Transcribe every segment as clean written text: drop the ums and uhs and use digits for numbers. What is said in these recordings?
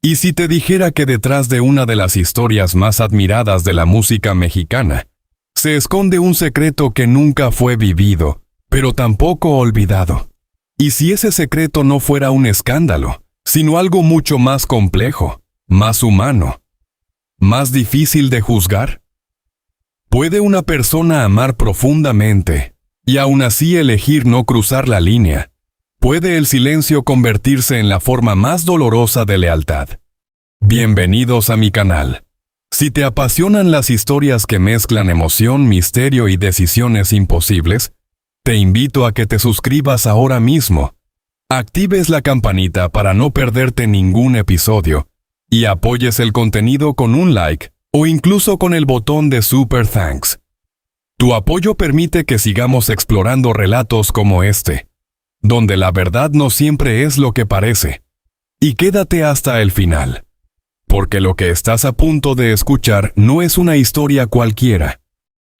¿Y si te dijera que detrás de una de las historias más admiradas de la música mexicana, se esconde un secreto que nunca fue vivido, pero tampoco olvidado? ¿Y si ese secreto no fuera un escándalo, sino algo mucho más complejo, más humano, más difícil de juzgar? ¿Puede una persona amar profundamente y aún así elegir no cruzar la línea? ¿Puede el silencio convertirse en la forma más dolorosa de lealtad? Bienvenidos a mi canal. Si te apasionan las historias que mezclan emoción, misterio y decisiones imposibles, te invito a que te suscribas ahora mismo, actives la campanita para no perderte ningún episodio y apoyes el contenido con un like o incluso con el botón de Super Thanks. Tu apoyo permite que sigamos explorando relatos como este, donde la verdad no siempre es lo que parece. Y quédate hasta el final, porque lo que estás a punto de escuchar no es una historia cualquiera.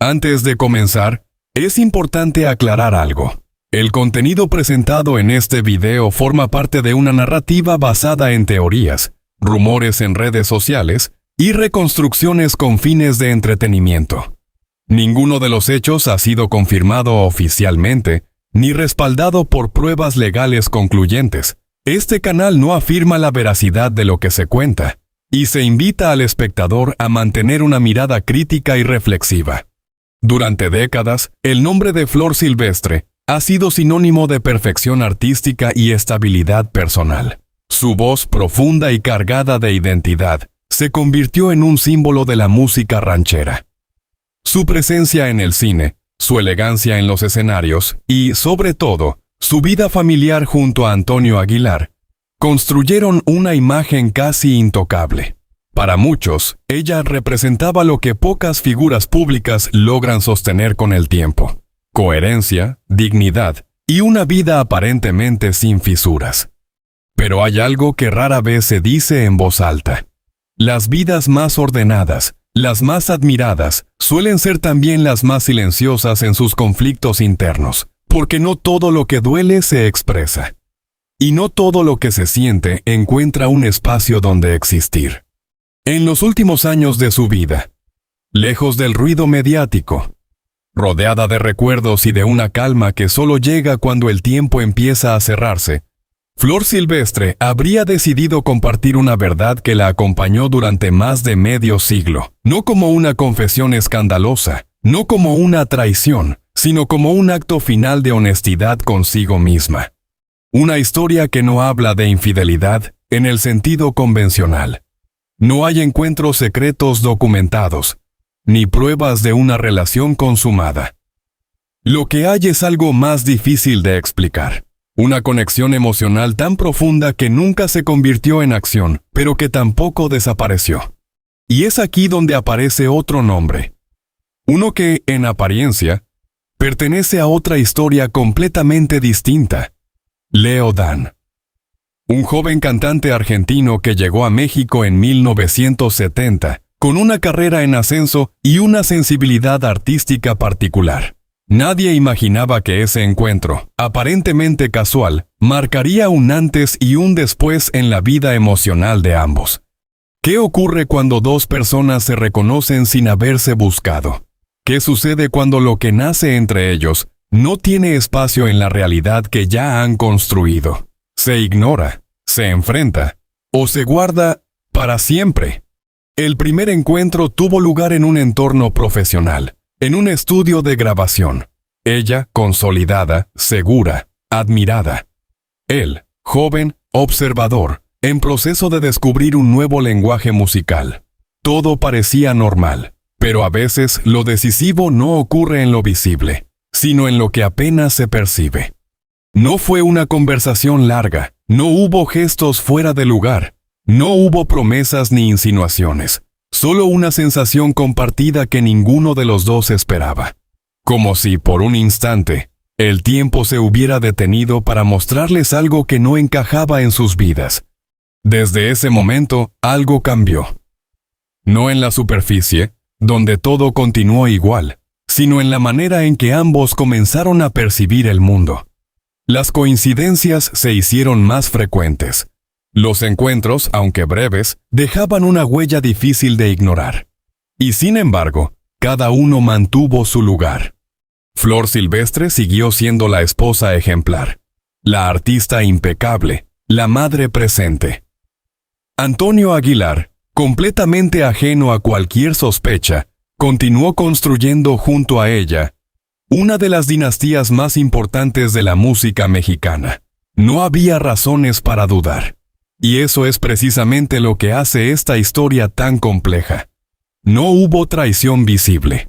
Antes de comenzar, es importante aclarar algo. El contenido presentado en este video forma parte de una narrativa basada en teorías, rumores en redes sociales y reconstrucciones con fines de entretenimiento. Ninguno de los hechos ha sido confirmado oficialmente, ni respaldado por pruebas legales concluyentes. Este canal no afirma la veracidad de lo que se cuenta, y se invita al espectador a mantener una mirada crítica y reflexiva. Durante décadas, el nombre de Flor Silvestre ha sido sinónimo de perfección artística y estabilidad personal. Su voz profunda y cargada de identidad se convirtió en un símbolo de la música ranchera. Su presencia en el cine, su elegancia en los escenarios y, sobre todo, su vida familiar junto a Antonio Aguilar, construyeron una imagen casi intocable. Para muchos, ella representaba lo que pocas figuras públicas logran sostener con el tiempo: coherencia, dignidad y una vida aparentemente sin fisuras. Pero hay algo que rara vez se dice en voz alta. Las vidas más ordenadas, las más admiradas, suelen ser también las más silenciosas en sus conflictos internos, porque no todo lo que duele se expresa. Y no todo lo que se siente encuentra un espacio donde existir. En los últimos años de su vida, lejos del ruido mediático, rodeada de recuerdos y de una calma que solo llega cuando el tiempo empieza a cerrarse, Flor Silvestre habría decidido compartir una verdad que la acompañó durante más de medio siglo, no como una confesión escandalosa, no como una traición, sino como un acto final de honestidad consigo misma. Una historia que no habla de infidelidad en el sentido convencional. No hay encuentros secretos documentados, ni pruebas de una relación consumada. Lo que hay es algo más difícil de explicar. Una conexión emocional tan profunda que nunca se convirtió en acción, pero que tampoco desapareció. Y es aquí donde aparece otro nombre. Uno que, en apariencia, pertenece a otra historia completamente distinta. Leo Dan. Un joven cantante argentino que llegó a México en 1970, con una carrera en ascenso y una sensibilidad artística particular. Nadie imaginaba que ese encuentro, aparentemente casual, marcaría un antes y un después en la vida emocional de ambos. ¿Qué ocurre cuando dos personas se reconocen sin haberse buscado? ¿Qué sucede cuando lo que nace entre ellos no tiene espacio en la realidad que ya han construido? ¿Se ignora, se enfrenta o se guarda para siempre? El primer encuentro tuvo lugar en un entorno profesional, en un estudio de grabación. Ella, consolidada, segura, admirada. Él, joven, observador, en proceso de descubrir un nuevo lenguaje musical. Todo parecía normal, pero a veces lo decisivo no ocurre en lo visible, sino en lo que apenas se percibe. No fue una conversación larga, no hubo gestos fuera de lugar, no hubo promesas ni insinuaciones, solo una sensación compartida que ninguno de los dos esperaba. Como si, por un instante, el tiempo se hubiera detenido para mostrarles algo que no encajaba en sus vidas. Desde ese momento, algo cambió. No en la superficie, donde todo continuó igual, sino en la manera en que ambos comenzaron a percibir el mundo. Las coincidencias se hicieron más frecuentes. Los encuentros, aunque breves, dejaban una huella difícil de ignorar. Y sin embargo, cada uno mantuvo su lugar. Flor Silvestre siguió siendo la esposa ejemplar, la artista impecable, la madre presente. Antonio Aguilar, completamente ajeno a cualquier sospecha, continuó construyendo junto a ella una de las dinastías más importantes de la música mexicana. No había razones para dudar. Y eso es precisamente lo que hace esta historia tan compleja. No hubo traición visible.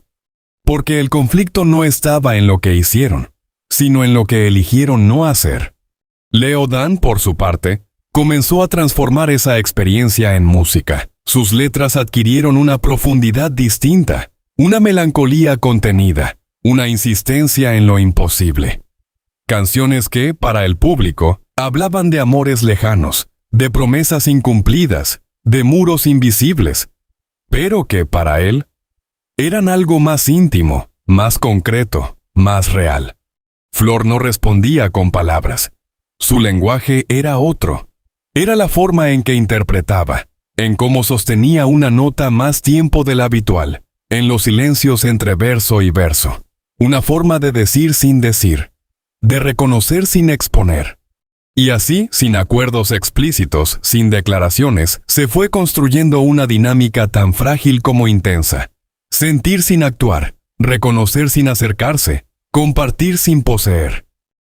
Porque el conflicto no estaba en lo que hicieron, sino en lo que eligieron no hacer. Leo Dan, por su parte, comenzó a transformar esa experiencia en música. Sus letras adquirieron una profundidad distinta, una melancolía contenida, una insistencia en lo imposible. Canciones que, para el público, hablaban de amores lejanos, de promesas incumplidas, de muros invisibles, pero que, para él, eran algo más íntimo, más concreto, más real. Flor no respondía con palabras. Su lenguaje era otro. Era la forma en que interpretaba, en cómo sostenía una nota más tiempo del habitual, en los silencios entre verso y verso. Una forma de decir sin decir, de reconocer sin exponer. Y así, sin acuerdos explícitos, sin declaraciones, se fue construyendo una dinámica tan frágil como intensa. Sentir sin actuar, reconocer sin acercarse, compartir sin poseer.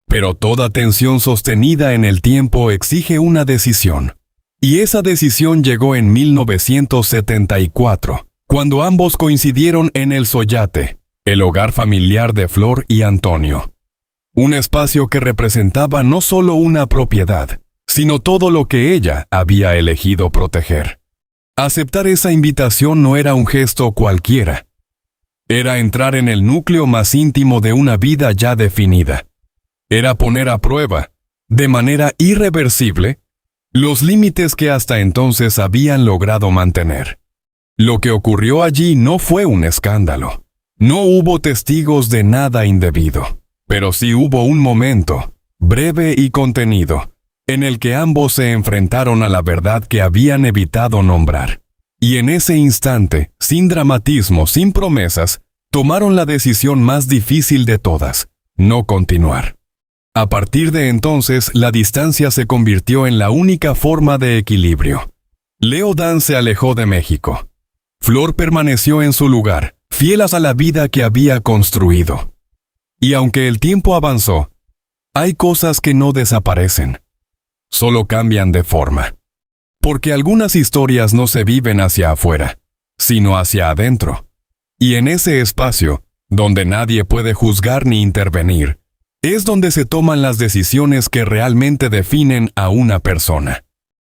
Pero toda tensión sostenida en el tiempo exige una decisión. Y esa decisión llegó en 1974, cuando ambos coincidieron en El Soyate, el hogar familiar de Flor y Antonio. Un espacio que representaba no solo una propiedad, sino todo lo que ella había elegido proteger. Aceptar esa invitación no era un gesto cualquiera. Era entrar en el núcleo más íntimo de una vida ya definida. Era poner a prueba, de manera irreversible, los límites que hasta entonces habían logrado mantener. Lo que ocurrió allí no fue un escándalo. No hubo testigos de nada indebido, pero sí hubo un momento, breve y contenido, en el que ambos se enfrentaron a la verdad que habían evitado nombrar. Y en ese instante, sin dramatismo, sin promesas, tomaron la decisión más difícil de todas: no continuar. A partir de entonces, la distancia se convirtió en la única forma de equilibrio. Leo Dan se alejó de México. Flor permaneció en su lugar, fiel a la vida que había construido. Y aunque el tiempo avanzó, hay cosas que no desaparecen. Solo cambian de forma. Porque algunas historias no se viven hacia afuera, sino hacia adentro. Y en ese espacio, donde nadie puede juzgar ni intervenir, es donde se toman las decisiones que realmente definen a una persona.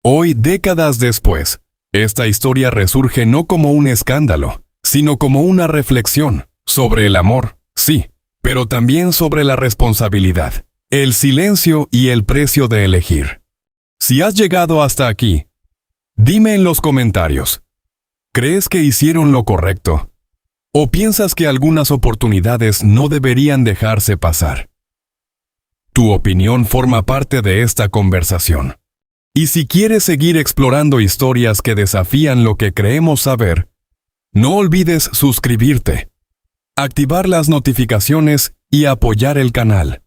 Hoy, décadas después, esta historia resurge no como un escándalo, sino como una reflexión sobre el amor, sí, pero también sobre la responsabilidad, el silencio y el precio de elegir. Si has llegado hasta aquí, dime en los comentarios, ¿crees que hicieron lo correcto? ¿O piensas que algunas oportunidades no deberían dejarse pasar? Tu opinión forma parte de esta conversación. Y si quieres seguir explorando historias que desafían lo que creemos saber, no olvides suscribirte, activar las notificaciones y apoyar el canal.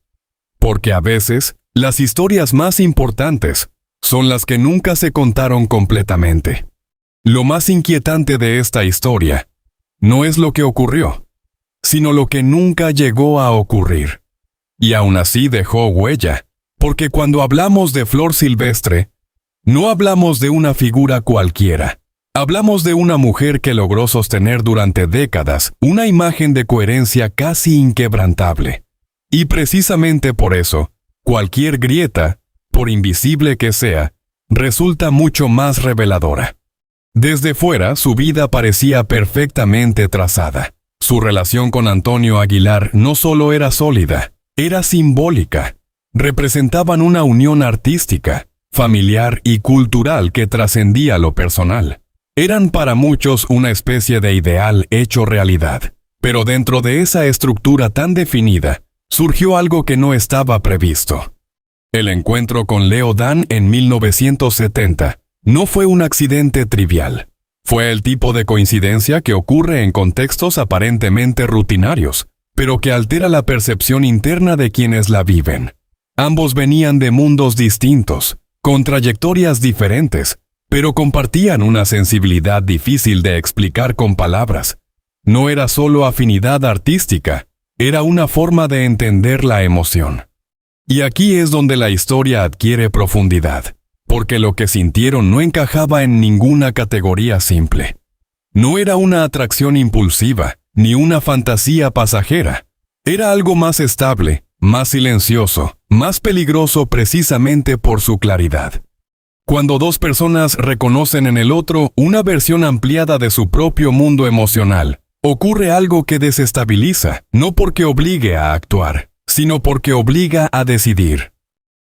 Porque a veces, las historias más importantes son las que nunca se contaron completamente. Lo más inquietante de esta historia no es lo que ocurrió, sino lo que nunca llegó a ocurrir. Y aún así dejó huella, porque cuando hablamos de Flor Silvestre, no hablamos de una figura cualquiera. Hablamos de una mujer que logró sostener durante décadas una imagen de coherencia casi inquebrantable. Y precisamente por eso, cualquier grieta, por invisible que sea, resulta mucho más reveladora. Desde fuera, su vida parecía perfectamente trazada. Su relación con Antonio Aguilar no solo era sólida, era simbólica. Representaban una unión artística, familiar y cultural que trascendía lo personal. Eran para muchos una especie de ideal hecho realidad. Pero dentro de esa estructura tan definida, surgió algo que no estaba previsto. El encuentro con Leo Dan en 1970 no fue un accidente trivial. Fue el tipo de coincidencia que ocurre en contextos aparentemente rutinarios, pero que altera la percepción interna de quienes la viven. Ambos venían de mundos distintos, con trayectorias diferentes, pero compartían una sensibilidad difícil de explicar con palabras. No era solo afinidad artística, era una forma de entender la emoción. Y aquí es donde la historia adquiere profundidad, porque lo que sintieron no encajaba en ninguna categoría simple. No era una atracción impulsiva, ni una fantasía pasajera. Era algo más estable, más silencioso, más peligroso precisamente por su claridad. Cuando dos personas reconocen en el otro una versión ampliada de su propio mundo emocional, ocurre algo que desestabiliza, no porque obligue a actuar, sino porque obliga a decidir.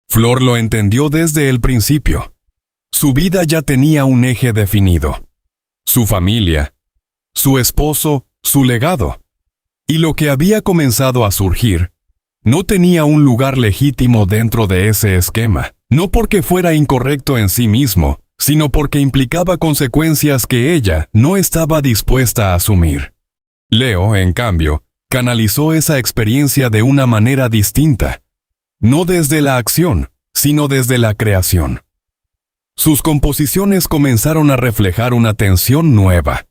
Flor lo entendió desde el principio. Su vida ya tenía un eje definido. Su familia, su esposo, su legado. Y lo que había comenzado a surgir no tenía un lugar legítimo dentro de ese esquema, no porque fuera incorrecto en sí mismo, sino porque implicaba consecuencias que ella no estaba dispuesta a asumir. Leo, en cambio, canalizó esa experiencia de una manera distinta, no desde la acción, sino desde la creación. Sus composiciones comenzaron a reflejar una tensión nueva.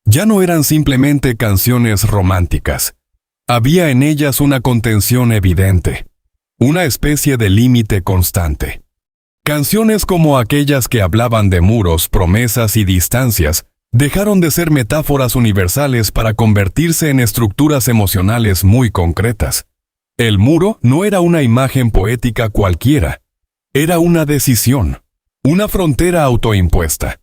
Ya no eran simplemente canciones románticas. Había en ellas una contención evidente, una especie de límite constante. Canciones como aquellas que hablaban de muros, promesas y distancias dejaron de ser metáforas universales para convertirse en estructuras emocionales muy concretas. El muro no era una imagen poética cualquiera, era una decisión, una frontera autoimpuesta.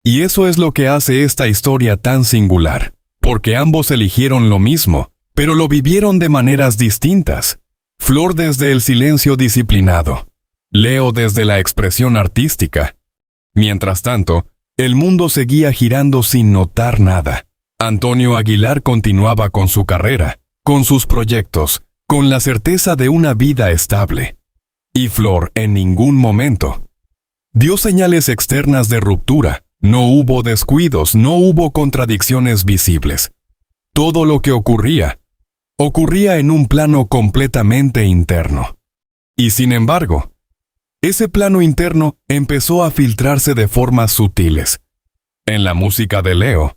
Y eso es lo que hace esta historia tan singular, porque ambos eligieron lo mismo, pero lo vivieron de maneras distintas. Flor desde el silencio disciplinado, Leo desde la expresión artística. Mientras tanto, el mundo seguía girando sin notar nada. Antonio Aguilar continuaba con su carrera, con sus proyectos, con la certeza de una vida estable. Y Flor en ningún momento dio señales externas de ruptura. No hubo descuidos, no hubo contradicciones visibles. Todo lo que ocurría en un plano completamente interno. Y sin embargo, ese plano interno empezó a filtrarse de formas sutiles. En la música de Leo,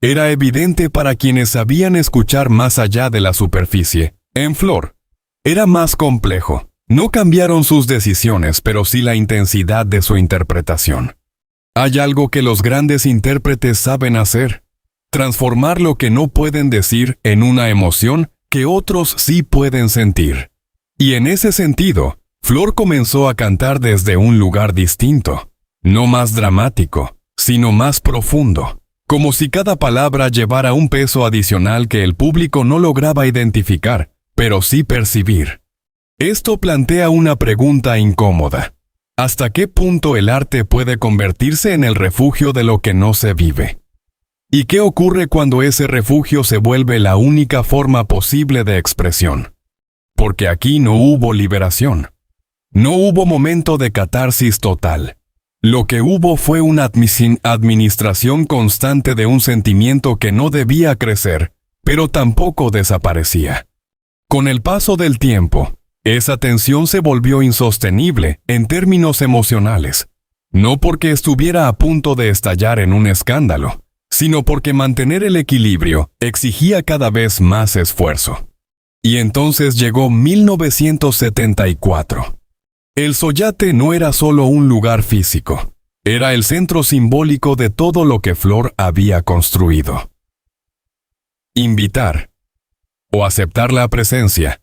era evidente para quienes sabían escuchar más allá de la superficie. En Flor, era más complejo. No cambiaron sus decisiones, pero sí la intensidad de su interpretación. Hay algo que los grandes intérpretes saben hacer: transformar lo que no pueden decir en una emoción que otros sí pueden sentir. Y en ese sentido, Flor comenzó a cantar desde un lugar distinto, no más dramático, sino más profundo, como si cada palabra llevara un peso adicional que el público no lograba identificar, pero sí percibir. Esto plantea una pregunta incómoda. ¿Hasta qué punto el arte puede convertirse en el refugio de lo que no se vive? ¿Y qué ocurre cuando ese refugio se vuelve la única forma posible de expresión? Porque aquí no hubo liberación. No hubo momento de catarsis total. Lo que hubo fue una administración constante de un sentimiento que no debía crecer, pero tampoco desaparecía. Con el paso del tiempo, esa tensión se volvió insostenible en términos emocionales, no porque estuviera a punto de estallar en un escándalo, sino porque mantener el equilibrio exigía cada vez más esfuerzo. Y entonces llegó 1974. El Soyate no era solo un lugar físico, era el centro simbólico de todo lo que Flor había construido. Invitar, o aceptar la presencia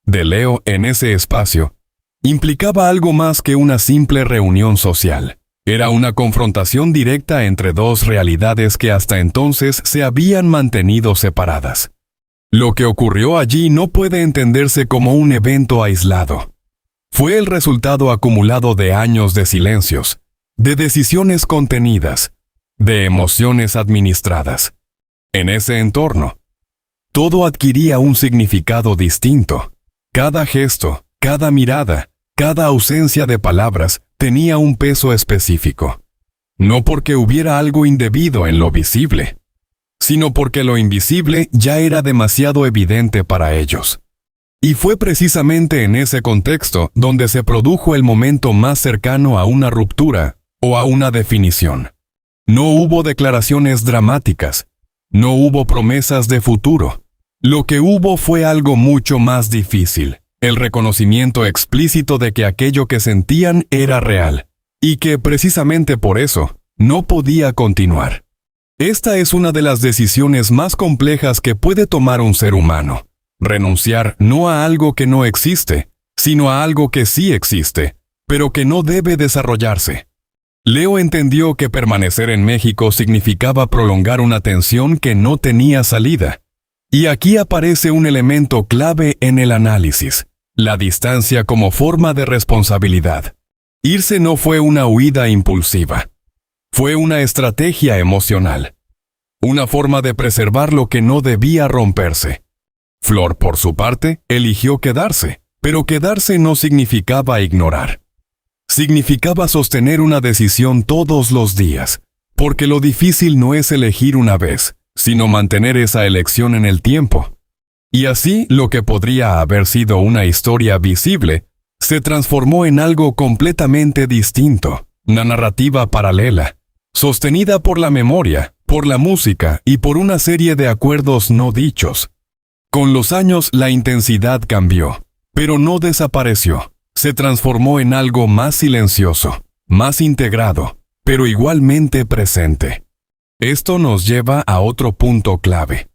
de Leo en ese espacio, implicaba algo más que una simple reunión social. Era una confrontación directa entre dos realidades que hasta entonces se habían mantenido separadas. Lo que ocurrió allí no puede entenderse como un evento aislado. Fue el resultado acumulado de años de silencios, de decisiones contenidas, de emociones administradas. En ese entorno, todo adquiría un significado distinto. Cada gesto, cada mirada, cada ausencia de palabras tenía un peso específico. No porque hubiera algo indebido en lo visible, sino porque lo invisible ya era demasiado evidente para ellos. Y fue precisamente en ese contexto donde se produjo el momento más cercano a una ruptura o a una definición. No hubo declaraciones dramáticas, no hubo promesas de futuro. Lo que hubo fue algo mucho más difícil, el reconocimiento explícito de que aquello que sentían era real, y que precisamente por eso no podía continuar. Esta es una de las decisiones más complejas que puede tomar un ser humano. Renunciar no a algo que no existe, sino a algo que sí existe, pero que no debe desarrollarse. Leo entendió que permanecer en México significaba prolongar una tensión que no tenía salida. Y aquí aparece un elemento clave en el análisis: la distancia como forma de responsabilidad. Irse no fue una huida impulsiva. Fue una estrategia emocional. Una forma de preservar lo que no debía romperse. Flor, por su parte, eligió quedarse, pero quedarse no significaba ignorar. Significaba sostener una decisión todos los días, porque lo difícil no es elegir una vez, sino mantener esa elección en el tiempo. Y así, lo que podría haber sido una historia visible, se transformó en algo completamente distinto, una narrativa paralela, sostenida por la memoria, por la música y por una serie de acuerdos no dichos. Con los años la intensidad cambió, pero no desapareció. Se transformó en algo más silencioso, más integrado, pero igualmente presente. Esto nos lleva a otro punto clave.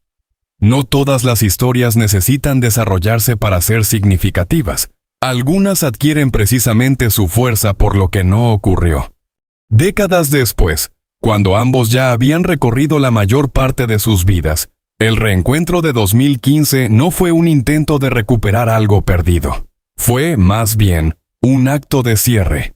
No todas las historias necesitan desarrollarse para ser significativas. Algunas adquieren precisamente su fuerza por lo que no ocurrió. Décadas después, cuando ambos ya habían recorrido la mayor parte de sus vidas, el reencuentro de 2015 no fue un intento de recuperar algo perdido. Fue, más bien, un acto de cierre.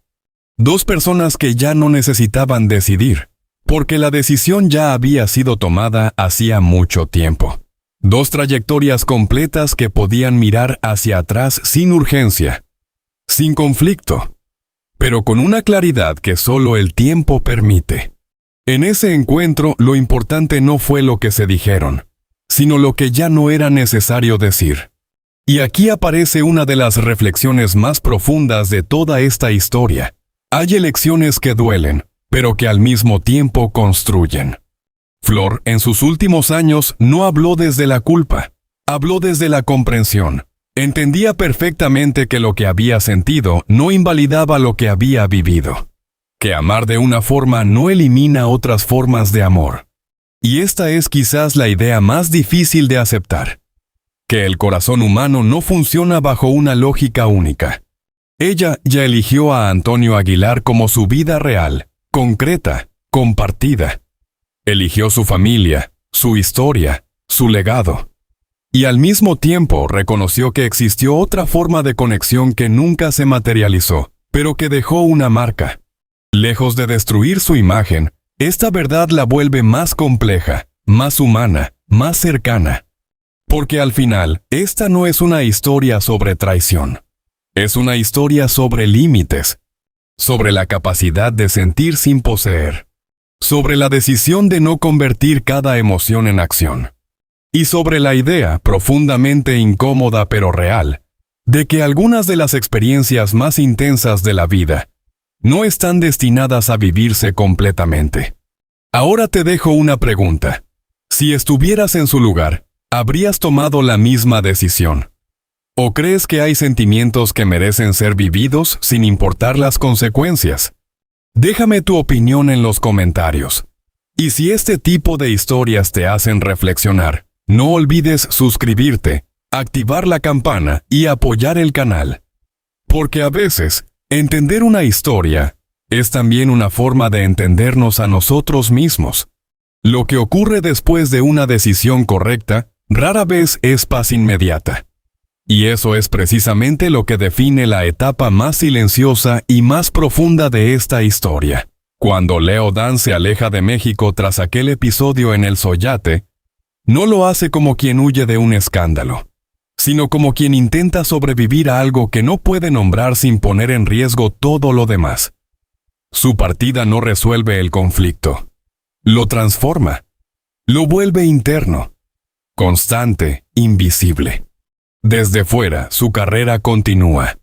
Dos personas que ya no necesitaban decidir, porque la decisión ya había sido tomada hacía mucho tiempo. Dos trayectorias completas que podían mirar hacia atrás sin urgencia, sin conflicto, pero con una claridad que solo el tiempo permite. En ese encuentro, lo importante no fue lo que se dijeron, sino lo que ya no era necesario decir. Y aquí aparece una de las reflexiones más profundas de toda esta historia. Hay elecciones que duelen, pero que al mismo tiempo construyen. Flor, en sus últimos años, no habló desde la culpa, habló desde la comprensión. Entendía perfectamente que lo que había sentido no invalidaba lo que había vivido. Que amar de una forma no elimina otras formas de amor. Y esta es quizás la idea más difícil de aceptar. Que el corazón humano no funciona bajo una lógica única. Ella ya eligió a Antonio Aguilar como su vida real, concreta, compartida. Eligió su familia, su historia, su legado. Y al mismo tiempo reconoció que existió otra forma de conexión que nunca se materializó, pero que dejó una marca. Lejos de destruir su imagen, esta verdad la vuelve más compleja, más humana, más cercana. Porque al final, esta no es una historia sobre traición. Es una historia sobre límites, sobre la capacidad de sentir sin poseer, sobre la decisión de no convertir cada emoción en acción, y sobre la idea, profundamente incómoda pero real, de que algunas de las experiencias más intensas de la vida no están destinadas a vivirse completamente. Ahora te dejo una pregunta. Si estuvieras en su lugar, ¿habrías tomado la misma decisión? ¿O crees que hay sentimientos que merecen ser vividos sin importar las consecuencias? Déjame tu opinión en los comentarios. Y si este tipo de historias te hacen reflexionar, no olvides suscribirte, activar la campana y apoyar el canal. Porque a veces, entender una historia es también una forma de entendernos a nosotros mismos. Lo que ocurre después de una decisión correcta rara vez es paz inmediata. Y eso es precisamente lo que define la etapa más silenciosa y más profunda de esta historia. Cuando Leo Dan se aleja de México tras aquel episodio en el Soyate, no lo hace como quien huye de un escándalo, sino como quien intenta sobrevivir a algo que no puede nombrar sin poner en riesgo todo lo demás. Su partida no resuelve el conflicto. Lo transforma. Lo vuelve interno, constante, invisible. Desde fuera, su carrera continúa.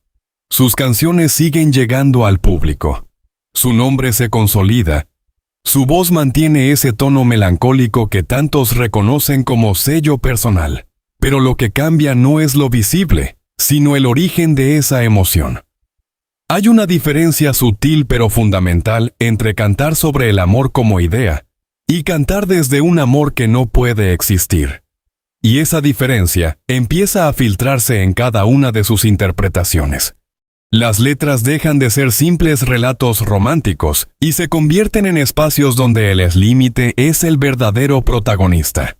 Sus canciones siguen llegando al público. Su nombre se consolida. Su voz mantiene ese tono melancólico que tantos reconocen como sello personal. Pero lo que cambia no es lo visible, sino el origen de esa emoción. Hay una diferencia sutil pero fundamental entre cantar sobre el amor como idea y cantar desde un amor que no puede existir. Y esa diferencia empieza a filtrarse en cada una de sus interpretaciones. Las letras dejan de ser simples relatos románticos y se convierten en espacios donde el límite es el verdadero protagonista.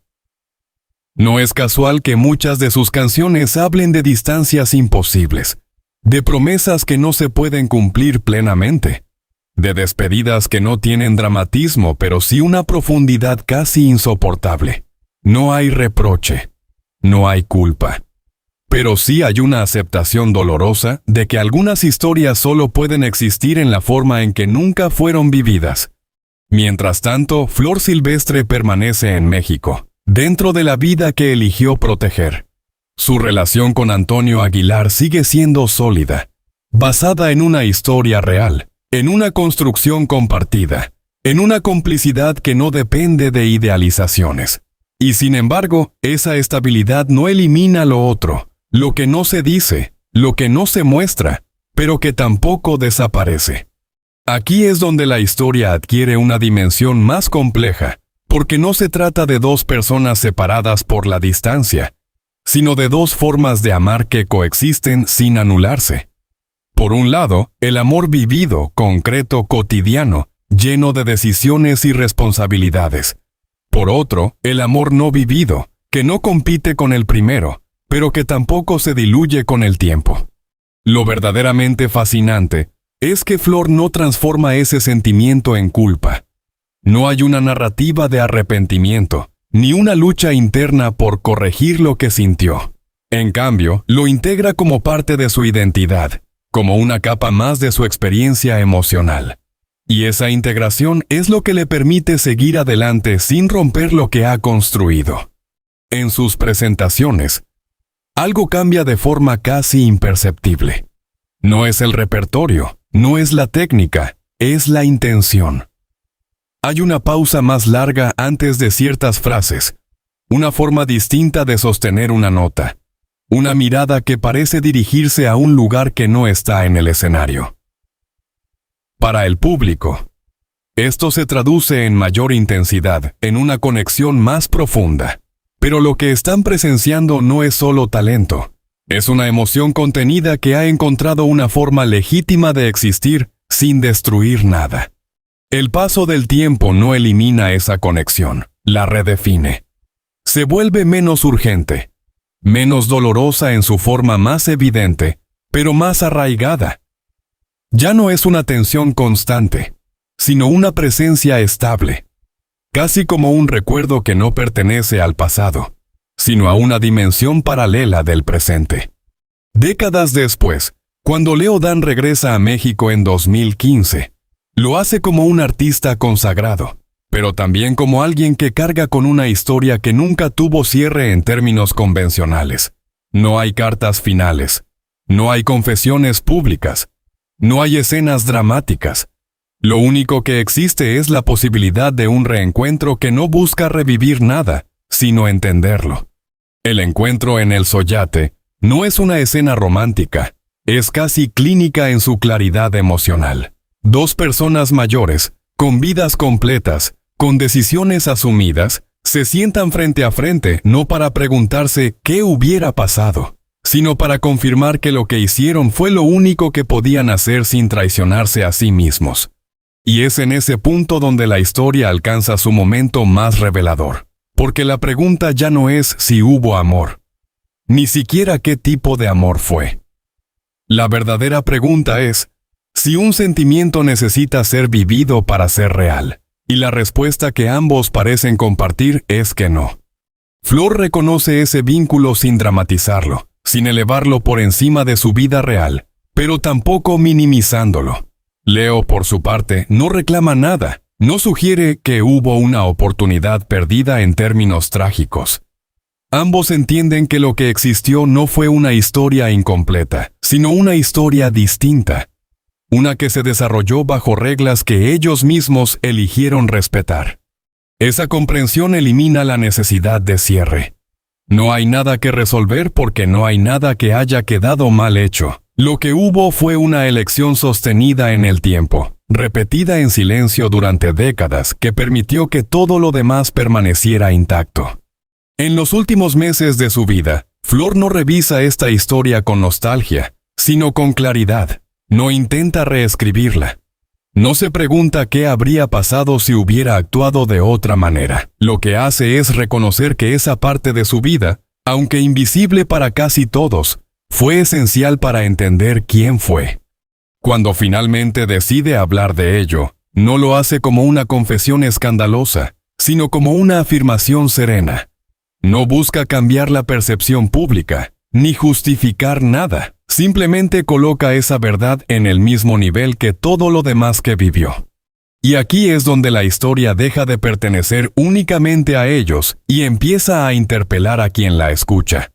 No es casual que muchas de sus canciones hablen de distancias imposibles, de promesas que no se pueden cumplir plenamente, de despedidas que no tienen dramatismo pero sí una profundidad casi insoportable. No hay reproche, no hay culpa, pero sí hay una aceptación dolorosa de que algunas historias solo pueden existir en la forma en que nunca fueron vividas. Mientras tanto, Flor Silvestre permanece en México, dentro de la vida que eligió proteger. Su relación con Antonio Aguilar sigue siendo sólida, basada en una historia real, en una construcción compartida, en una complicidad que no depende de idealizaciones. Y sin embargo, esa estabilidad no elimina lo otro, lo que no se dice, lo que no se muestra, pero que tampoco desaparece. Aquí es donde la historia adquiere una dimensión más compleja, porque no se trata de dos personas separadas por la distancia, sino de dos formas de amar que coexisten sin anularse. Por un lado, el amor vivido, concreto, cotidiano, lleno de decisiones y responsabilidades. Por otro, el amor no vivido, que no compite con el primero, pero que tampoco se diluye con el tiempo. Lo verdaderamente fascinante es que Flor no transforma ese sentimiento en culpa. No hay una narrativa de arrepentimiento, ni una lucha interna por corregir lo que sintió. En cambio, lo integra como parte de su identidad, como una capa más de su experiencia emocional. Y esa integración es lo que le permite seguir adelante sin romper lo que ha construido. En sus presentaciones, algo cambia de forma casi imperceptible. No es el repertorio, no es la técnica, es la intención. Hay una pausa más larga antes de ciertas frases, una forma distinta de sostener una nota, una mirada que parece dirigirse a un lugar que no está en el escenario. Para el público, esto se traduce en mayor intensidad, en una conexión más profunda. Pero lo que están presenciando no es solo talento, es una emoción contenida que ha encontrado una forma legítima de existir sin destruir nada. El paso del tiempo no elimina esa conexión, la redefine. Se vuelve menos urgente, menos dolorosa en su forma más evidente, pero más arraigada. Ya no es una tensión constante, sino una presencia estable, casi como un recuerdo que no pertenece al pasado, sino a una dimensión paralela del presente. Décadas después, cuando Leo Dan regresa a México en 2015, lo hace como un artista consagrado, pero también como alguien que carga con una historia que nunca tuvo cierre en términos convencionales. No hay cartas finales, no hay confesiones públicas, no hay escenas dramáticas. Lo único que existe es la posibilidad de un reencuentro que no busca revivir nada, sino entenderlo. El encuentro en el Soyate no es una escena romántica, es casi clínica en su claridad emocional. Dos personas mayores, con vidas completas, con decisiones asumidas, se sientan frente a frente no para preguntarse qué hubiera pasado, sino para confirmar que lo que hicieron fue lo único que podían hacer sin traicionarse a sí mismos. Y es en ese punto donde la historia alcanza su momento más revelador, porque la pregunta ya no es si hubo amor, ni siquiera qué tipo de amor fue. La verdadera pregunta es si un sentimiento necesita ser vivido para ser real, y la respuesta que ambos parecen compartir es que no. Flor reconoce ese vínculo sin dramatizarlo, sin elevarlo por encima de su vida real, pero tampoco minimizándolo. Leo, por su parte, no reclama nada, no sugiere que hubo una oportunidad perdida en términos trágicos. Ambos entienden que lo que existió no fue una historia incompleta, sino una historia distinta, una que se desarrolló bajo reglas que ellos mismos eligieron respetar. Esa comprensión elimina la necesidad de cierre. No hay nada que resolver porque no hay nada que haya quedado mal hecho. Lo que hubo fue una elección sostenida en el tiempo, repetida en silencio durante décadas, que permitió que todo lo demás permaneciera intacto. En los últimos meses de su vida, Flor no revisa esta historia con nostalgia, sino con claridad. No intenta reescribirla. No se pregunta qué habría pasado si hubiera actuado de otra manera. Lo que hace es reconocer que esa parte de su vida, aunque invisible para casi todos, fue esencial para entender quién fue. Cuando finalmente decide hablar de ello, no lo hace como una confesión escandalosa, sino como una afirmación serena. No busca cambiar la percepción pública, ni justificar nada. Simplemente coloca esa verdad en el mismo nivel que todo lo demás que vivió. Y aquí es donde la historia deja de pertenecer únicamente a ellos y empieza a interpelar a quien la escucha.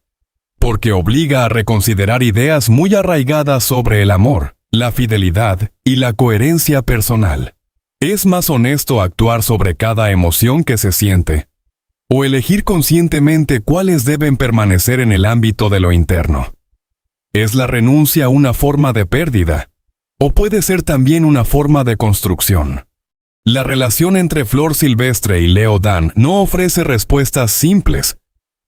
Porque obliga a reconsiderar ideas muy arraigadas sobre el amor, la fidelidad y la coherencia personal. ¿Es más honesto actuar sobre cada emoción que se siente? ¿O elegir conscientemente cuáles deben permanecer en el ámbito de lo interno? ¿Es la renuncia una forma de pérdida? ¿O puede ser también una forma de construcción? La relación entre Flor Silvestre y Leo Dan no ofrece respuestas simples,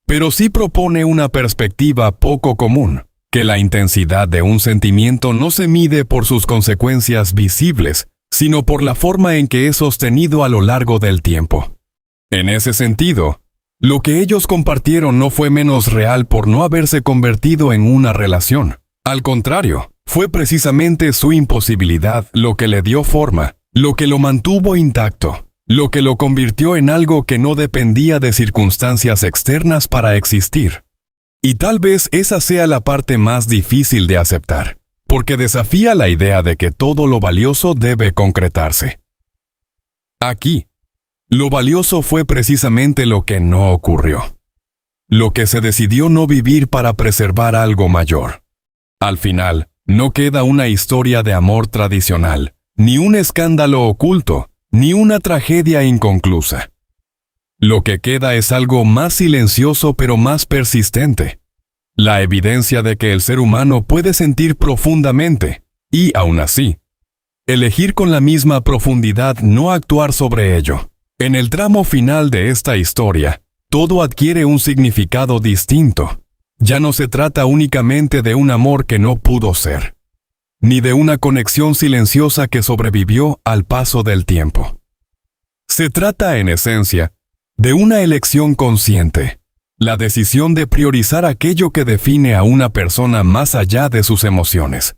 pero sí propone una perspectiva poco común, que la intensidad de un sentimiento no se mide por sus consecuencias visibles, sino por la forma en que es sostenido a lo largo del tiempo. En ese sentido, lo que ellos compartieron no fue menos real por no haberse convertido en una relación. Al contrario, fue precisamente su imposibilidad lo que le dio forma, lo que lo mantuvo intacto, lo que lo convirtió en algo que no dependía de circunstancias externas para existir. Y tal vez esa sea la parte más difícil de aceptar, porque desafía la idea de que todo lo valioso debe concretarse. Aquí, lo valioso fue precisamente lo que no ocurrió. Lo que se decidió no vivir para preservar algo mayor. Al final, no queda una historia de amor tradicional, ni un escándalo oculto, ni una tragedia inconclusa. Lo que queda es algo más silencioso pero más persistente. La evidencia de que el ser humano puede sentir profundamente, y aún así, elegir con la misma profundidad no actuar sobre ello. En el tramo final de esta historia, todo adquiere un significado distinto. Ya no se trata únicamente de un amor que no pudo ser, ni de una conexión silenciosa que sobrevivió al paso del tiempo. Se trata, en esencia, de una elección consciente, la decisión de priorizar aquello que define a una persona más allá de sus emociones.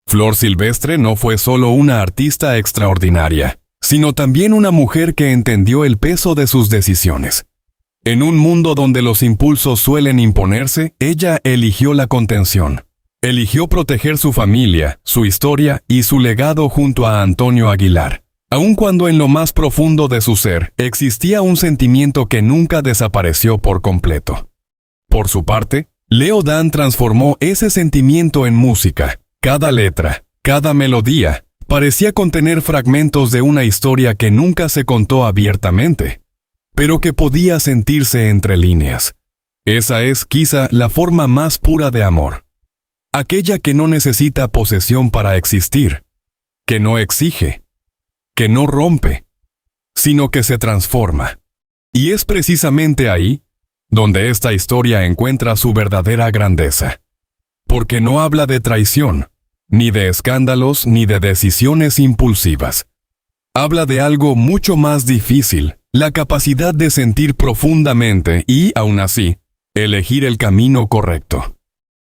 Flor Silvestre no fue solo una artista extraordinaria, sino también una mujer que entendió el peso de sus decisiones. En un mundo donde los impulsos suelen imponerse, ella eligió la contención. Eligió proteger su familia, su historia y su legado junto a Antonio Aguilar, aun cuando en lo más profundo de su ser existía un sentimiento que nunca desapareció por completo. Por su parte, Leo Dan transformó ese sentimiento en música. Cada letra, cada melodía, parecía contener fragmentos de una historia que nunca se contó abiertamente, pero que podía sentirse entre líneas. Esa es quizá la forma más pura de amor. Aquella que no necesita posesión para existir, que no exige, que no rompe, sino que se transforma. Y es precisamente ahí donde esta historia encuentra su verdadera grandeza. Porque no habla de traición, ni de escándalos, ni de decisiones impulsivas. Habla de algo mucho más difícil, la capacidad de sentir profundamente y, aún así, elegir el camino correcto.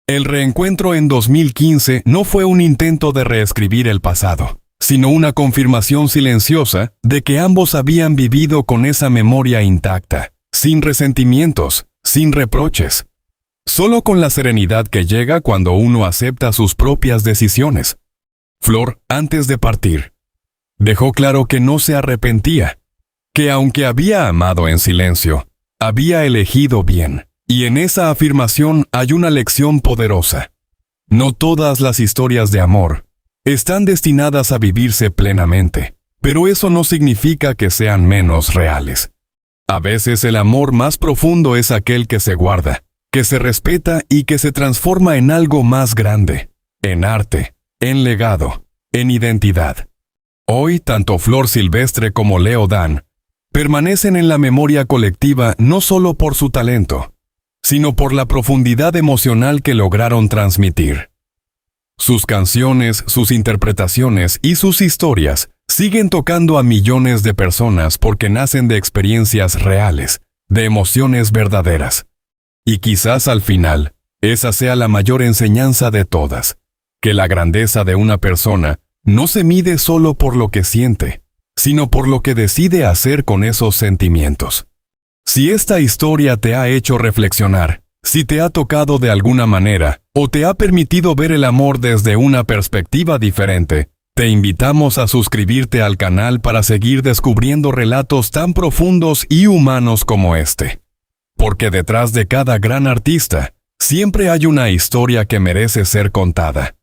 El reencuentro en 2015 no fue un intento de reescribir el pasado, sino una confirmación silenciosa de que ambos habían vivido con esa memoria intacta, sin resentimientos, sin reproches. solo con la serenidad que llega cuando uno acepta sus propias decisiones. Flor, antes de partir, dejó claro que no se arrepentía, que aunque había amado en silencio, había elegido bien, y en esa afirmación hay una lección poderosa. No todas las historias de amor están destinadas a vivirse plenamente, pero eso no significa que sean menos reales. A veces el amor más profundo es aquel que se guarda, que se respeta y que se transforma en algo más grande, en arte, en legado, en identidad. Hoy, tanto Flor Silvestre como Leo Dan permanecen en la memoria colectiva no solo por su talento, sino por la profundidad emocional que lograron transmitir. Sus canciones, sus interpretaciones y sus historias siguen tocando a millones de personas porque nacen de experiencias reales, de emociones verdaderas. Y quizás al final, esa sea la mayor enseñanza de todas, que la grandeza de una persona no se mide solo por lo que siente, sino por lo que decide hacer con esos sentimientos. Si esta historia te ha hecho reflexionar, si te ha tocado de alguna manera, o te ha permitido ver el amor desde una perspectiva diferente, te invitamos a suscribirte al canal para seguir descubriendo relatos tan profundos y humanos como este. Porque detrás de cada gran artista, siempre hay una historia que merece ser contada.